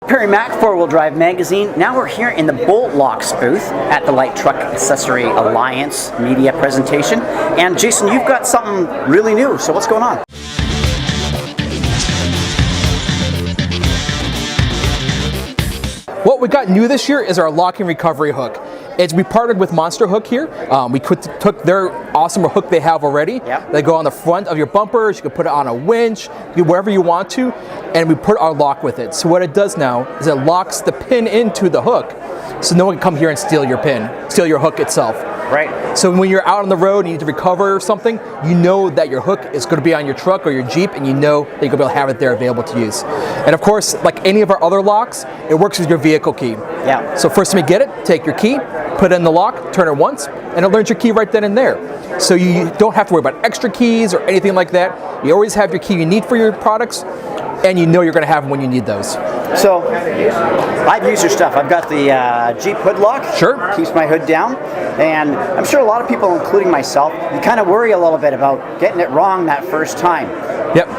Perry Mac 4-Wheel Drive Magazine. Now we're here in the Bolt Locks booth at the Light Truck Accessory Alliance media presentation. And Jason, you've got something really new, so what's going on? What we got new this year is our locking recovery hook. We partnered with Monster Hook here. We took their awesome hook they have already. Yep. They go on the front of your bumpers. You can put it on a winch, wherever you want to, and we put our lock with it. So what it does now is it locks the pin into the hook, so no one can come here and steal your pin, steal your hook itself. Right. So when you're out on the road and you need to recover something, you know that your hook is going to be on your truck or your Jeep, and you know that you're going to be able to have it there available to use. And of course, like any of our other locks, it works with your vehicle key. Yeah. So first time you get it, take your key, put it in the lock, turn it once, and it learns your key right then and there. So you don't have to worry about extra keys or anything like that. You always have your key you need for your products, and you know you're going to have them when you need those. So, I've used your stuff. I've got the Jeep hood lock. Sure. Keeps my hood down. And I'm sure a lot of people, including myself, you kind of worry a little bit about getting it wrong that first time. Yep.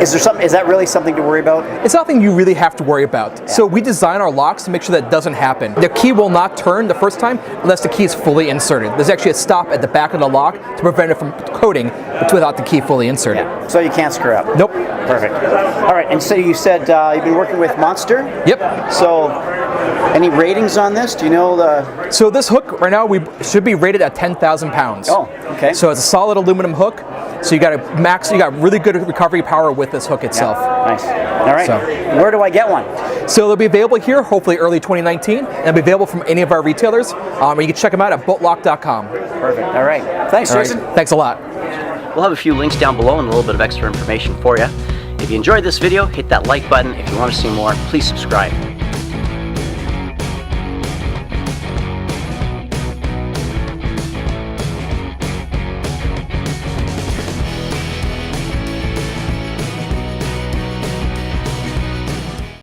Is that really something to worry about? It's nothing you really have to worry about. Yeah. So we design our locks to make sure that doesn't happen. The key will not turn the first time unless the key is fully inserted. There's actually a stop at the back of the lock to prevent it from coding without the key fully inserted. Yeah. So you can't screw up? Nope. Perfect. All right, and so you said you've been working with Monster? Yep. So any ratings on this? Do you know the... So this hook right now, we should be rated at 10,000 pounds. Oh, okay. So it's a solid aluminum hook. So you got really good recovery power with this hook itself. Yeah, nice. All right. So, where do I get one? So they'll be available here, hopefully early 2019, and they'll be available from any of our retailers. And you can check them out at boltlock.com. Perfect. All right. Thanks, Jason. Right. Thanks a lot. We'll have a few links down below and a little bit of extra information for you. If you enjoyed this video, hit that like button. If you want to see more, please subscribe.